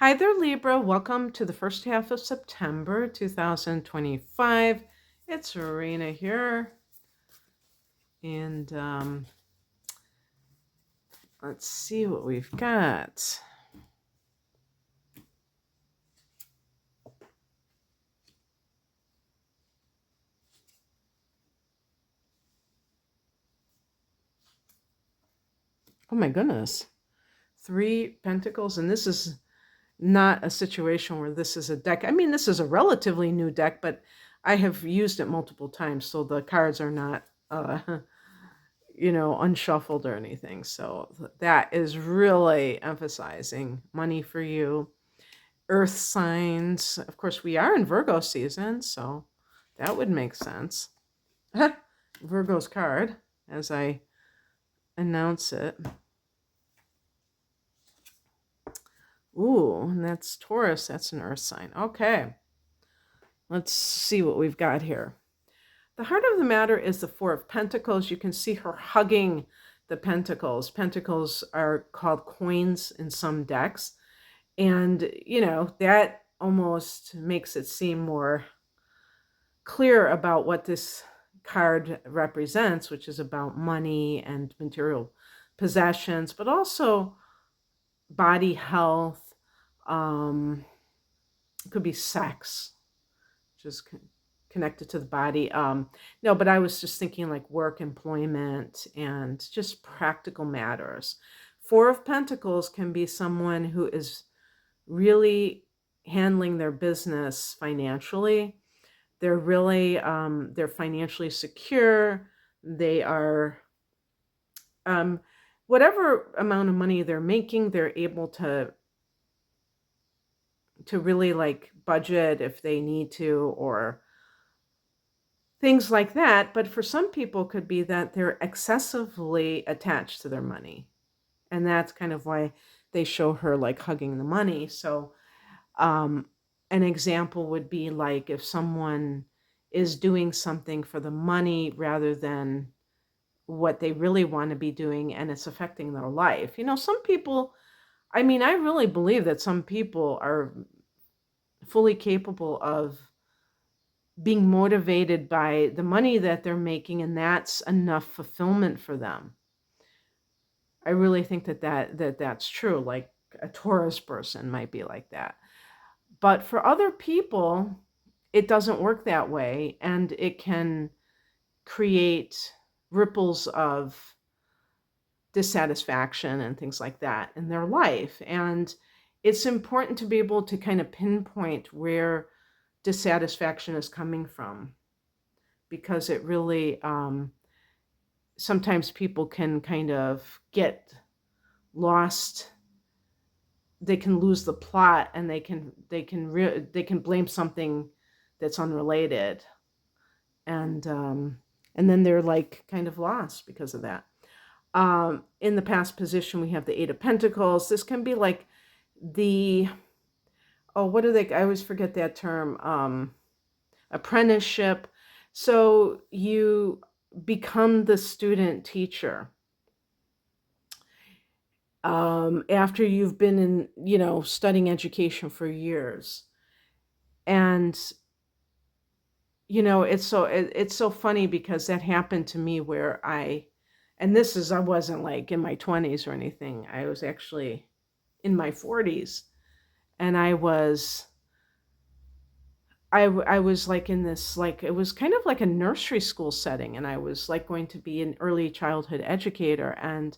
Hi there, Libra. Welcome to the first half of September 2025. It's Rena here. And let's see what we've got. Oh my goodness. Three Pentacles. And this is not a situation where this is a deck. I mean, this is a relatively new deck, but I have used it multiple times. So the cards are not, unshuffled or anything. So that is really emphasizing money for you. Earth signs. Of course, we are in Virgo season, so that would make sense. Virgo's card as I announce it. Ooh, and that's Taurus. That's an earth sign. Okay. Let's see what we've got here. The heart of the matter is the Four of Pentacles. You can see her hugging the Pentacles. Pentacles are called coins in some decks. And, that almost makes it seem more clear about what this card represents, which is about money and material possessions, but also body health. It could be sex, just connected to the body. No, but I was just thinking like work, employment, and just practical matters. Four of Pentacles can be someone who is really handling their business financially. They're really, they're financially secure. They are, whatever amount of money they're making, they're able to really like budget if they need to, or things like that. But for some people, could be that they're excessively attached to their money. And that's kind of why they show her like hugging the money. So, an example would be like if someone is doing something for the money rather than what they really want to be doing, and it's affecting their life. Some people, I mean, I really believe that some people are fully capable of being motivated by the money that they're making, and that's enough fulfillment for them. I really think that's true. Like a Taurus person might be like that. But for other people, it doesn't work that way, and it can create ripples of dissatisfaction and things like that in their life. And it's important to be able to kind of pinpoint where dissatisfaction is coming from, because it really, sometimes people can kind of get lost. They can lose the plot, and they can blame something that's unrelated, and then they're like kind of lost because of that. In the past position, we have the Eight of Pentacles. This can be like the, what do they, I always forget that term, apprenticeship. So you become the student teacher after you've been in, studying education for years. And, it's so funny because that happened to me where I wasn't like in my 20s or anything. I was actually in my 40s, and I was like in this, like, it was kind of like a nursery school setting, and I was like going to be an early childhood educator, and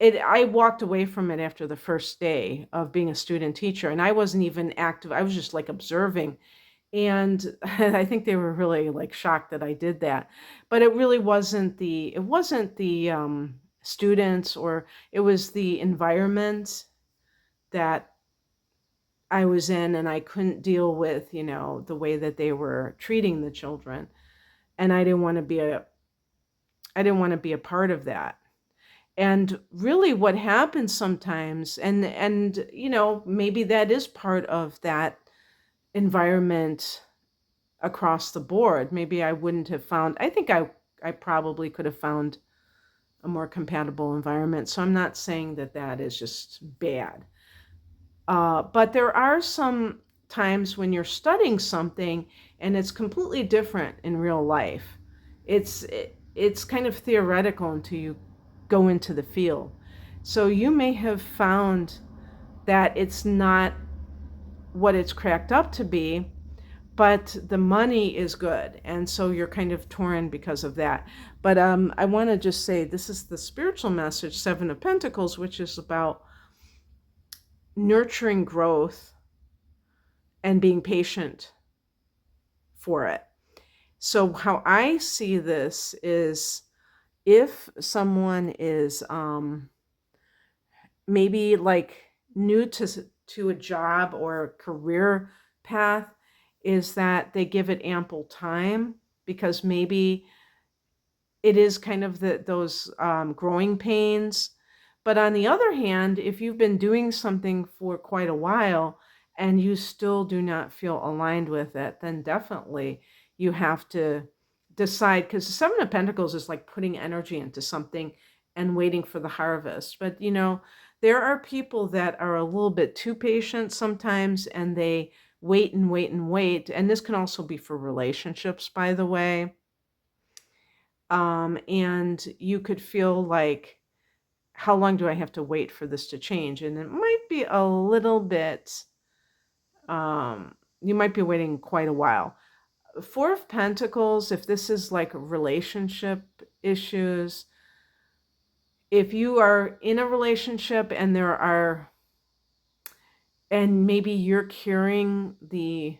I walked away from it after the first day of being a student teacher, and I wasn't even active. I was just like observing. And I think they were really like shocked that I did that. But it really wasn't the students, or it was the environment that I was in, and I couldn't deal with, the way that they were treating the children. And I didn't want to be a part of that. And really what happens sometimes, and maybe that is part of that environment across the board. Maybe I wouldn't have found, I think I probably could have found a more compatible environment. So I'm not saying that is just bad. But there are some times when you're studying something and it's completely different in real life. It's kind of theoretical until you go into the field. So you may have found that it's not what it's cracked up to be, but the money is good. And so you're kind of torn because of that. But I want to just say this is the spiritual message, Seven of Pentacles, which is about nurturing growth and being patient for it. So, how I see this is if someone is maybe like new to a job or a career path, is that they give it ample time because maybe it is kind of those growing pains. But on the other hand, if you've been doing something for quite a while and you still do not feel aligned with it, then definitely you have to decide, because the Seven of Pentacles is like putting energy into something and waiting for the harvest. But there are people that are a little bit too patient sometimes, and they wait and wait and wait. And this can also be for relationships, by the way. And you could feel like, how long do I have to wait for this to change? And it might be a little bit, you might be waiting quite a while. Four of Pentacles, if this is like relationship issues, if you are in a relationship and and maybe you're carrying the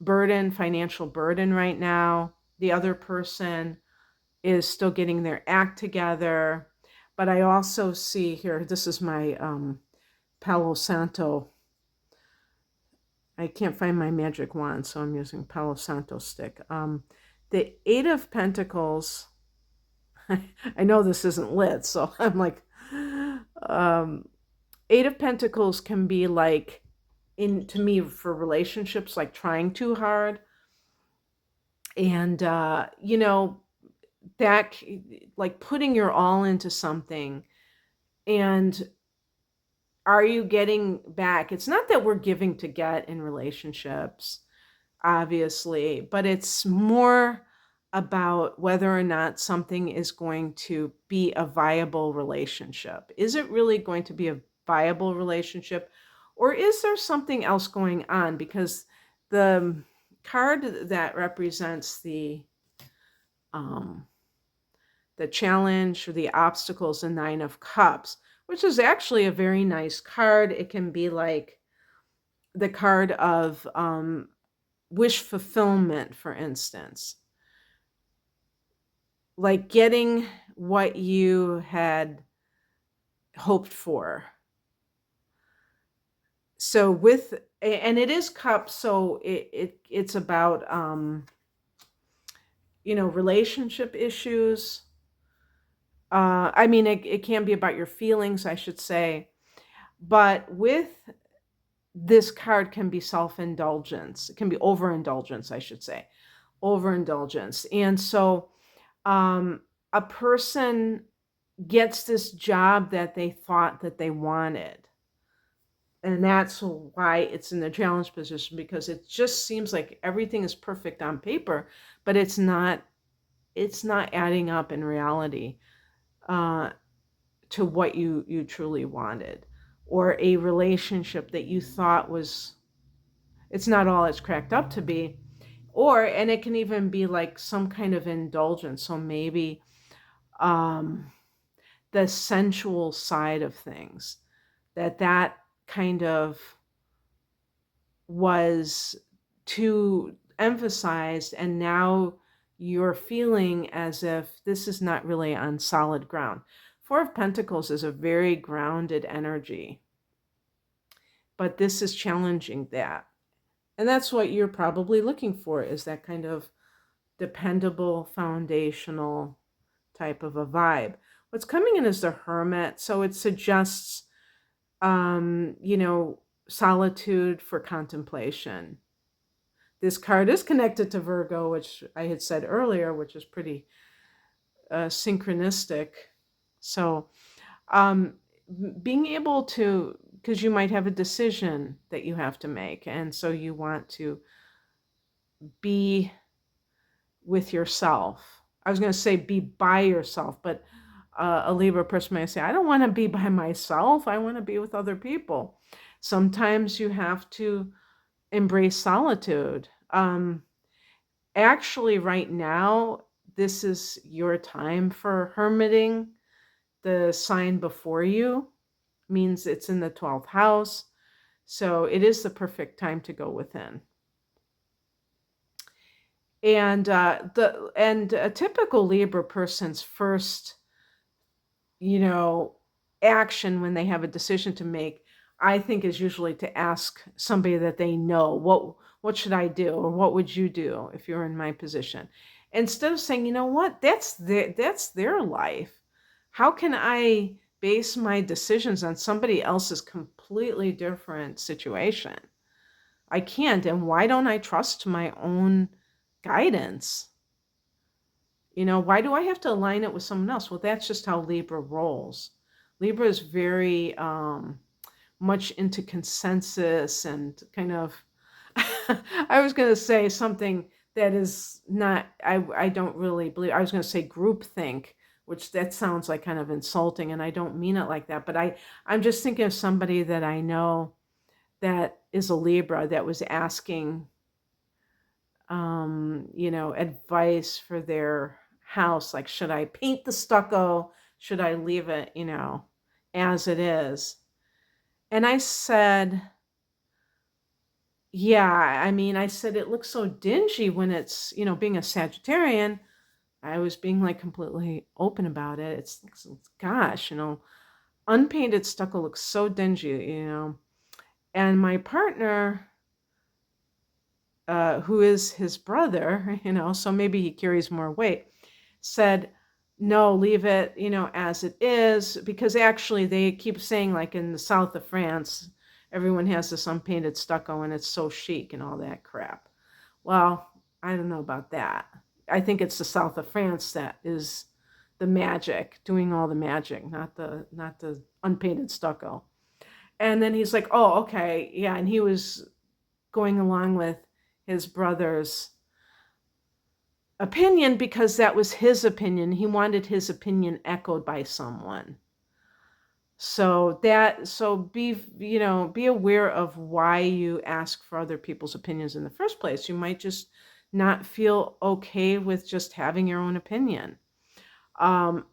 financial burden right now, the other person is still getting their act together. But I also see here, this is my Palo Santo. I can't find my magic wand, so I'm using Palo Santo stick. The Eight of Pentacles, I know this isn't lit, so I'm like, Eight of Pentacles can be like, to me, for relationships, like trying too hard. And, that, like putting your all into something, and are you getting back? It's not that we're giving to get in relationships, obviously, but it's more about whether or not something is going to be a viable relationship. Is it really going to be a viable relationship, or is there something else going on? Because the card that represents um, the challenge or the obstacles, the Nine of Cups, which is actually a very nice card. It can be like the card of wish fulfillment, for instance, like getting what you had hoped for. So and it is cups, so it's about relationship issues. I mean, it can be about your feelings, I should say, but with this card can be self-indulgence. It can be overindulgence, I should say. Overindulgence. And so a person gets this job that they thought that they wanted. And that's why it's in the challenge position, because it just seems like everything is perfect on paper, but it's not adding up in reality to what you truly wanted, or a relationship that you thought was, it's not all it's cracked up to be. And it can even be like some kind of indulgence. So maybe the sensual side of things, that kind of was too emphasized, and now you're feeling as if this is not really on solid ground. Four of Pentacles is a very grounded energy, but this is challenging that. And that's what you're probably looking for, is that kind of dependable, foundational type of a vibe. What's coming in is the Hermit. So it suggests, solitude for contemplation. This card is connected to Virgo, which I had said earlier, which is pretty synchronistic. So being able to, because you might have a decision that you have to make. And so you want to be with yourself. I was going to say be by yourself, but a Libra person may say, I don't want to be by myself. I want to be with other people. Sometimes you have to embrace solitude. Actually, right now, this is your time for hermiting. The sign before you means it's in the 12th house. So it is the perfect time to go within. And a typical Libra person's first, action when they have a decision to make, I think, is usually to ask somebody that they know, what should I do, or what would you do if you're in my position? Instead of saying, you know what, that's their life. How can I base my decisions on somebody else's completely different situation? I can't. And why don't I trust my own guidance? Why do I have to align it with someone else? Well, that's just how Libra rolls. Libra is very much into consensus and kind of, I was going to say something that is not, I don't really believe, I was going to say groupthink, which that sounds like kind of insulting, and I don't mean it like that, but I'm just thinking of somebody that I know that is a Libra that was asking, advice for their house. Like, should I paint the stucco? Should I leave it, as it is? And I said, yeah, I said, it looks so dingy when it's, being a Sagittarian. I was being like completely open about it. It's gosh, unpainted stucco looks so dingy, And my partner, who is his brother, so maybe he carries more weight, said, no, leave it, as it is, because actually they keep saying, like in the south of France, everyone has this unpainted stucco and it's so chic and all that crap. Well, I don't know about that. I think it's the south of France that is the magic, doing all the magic, not the unpainted stucco. And then he's like, oh, okay, yeah, and he was going along with his brother's opinion because that was his opinion. He wanted his opinion echoed by someone. So be aware of why you ask for other people's opinions in the first place. You might just not feel okay with just having your own opinion. The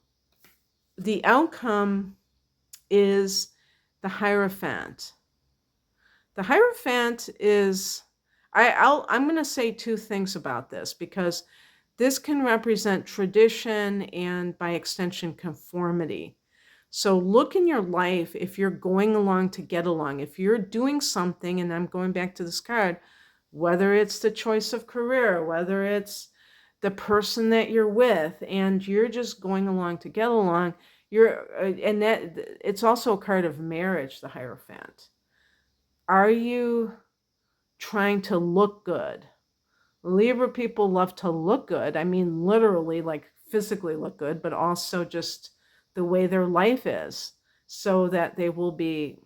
outcome is the Hierophant. The Hierophant is, I'm going to say two things about this, because this can represent tradition and, by extension, conformity. So look in your life, if you're going along to get along, if you're doing something, and I'm going back to this card, whether it's the choice of career, whether it's the person that you're with, and you're just going along to get along, and that it's also a card of marriage, the Hierophant. Are you trying to look good? Libra people love to look good. I mean, literally, like physically look good, but also just the way their life is, so that they will be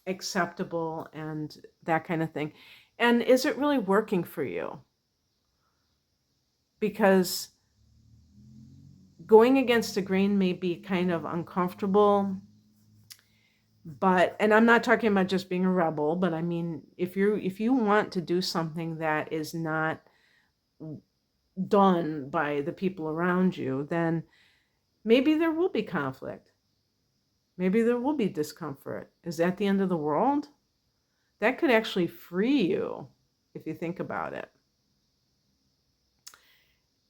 acceptable and that kind of thing. And is it really working for you? Because going against the grain may be kind of uncomfortable, and I'm not talking about just being a rebel, but I mean, if you want to do something that is not done by the people around you, then maybe there will be conflict. Maybe there will be discomfort. Is that the end of the world? That could actually free you if you think about it.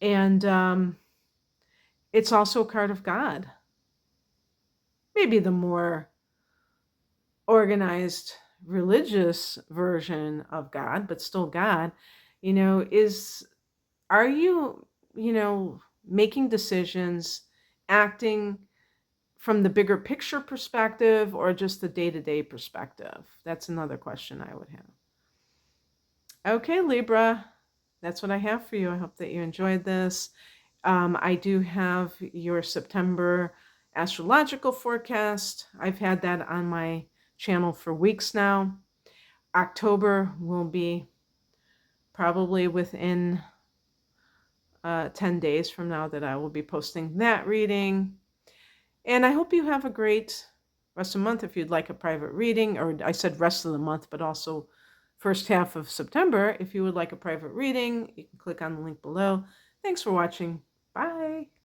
And it's also a card of God. Maybe the more organized religious version of God, but still God, are you, making decisions, acting from the bigger picture perspective, or just the day-to-day perspective? That's another question I would have. Okay, Libra, that's what I have for you. I hope that you enjoyed this. I do have your September astrological forecast. I've had that on my channel for weeks now. October will be probably within 10 days from now that I will be posting that reading. And I hope you have a great rest of the month. If you'd like a private reading, or I said rest of the month, but also first half of September, if you would like a private reading, you can click on the link below. Thanks for watching. Bye.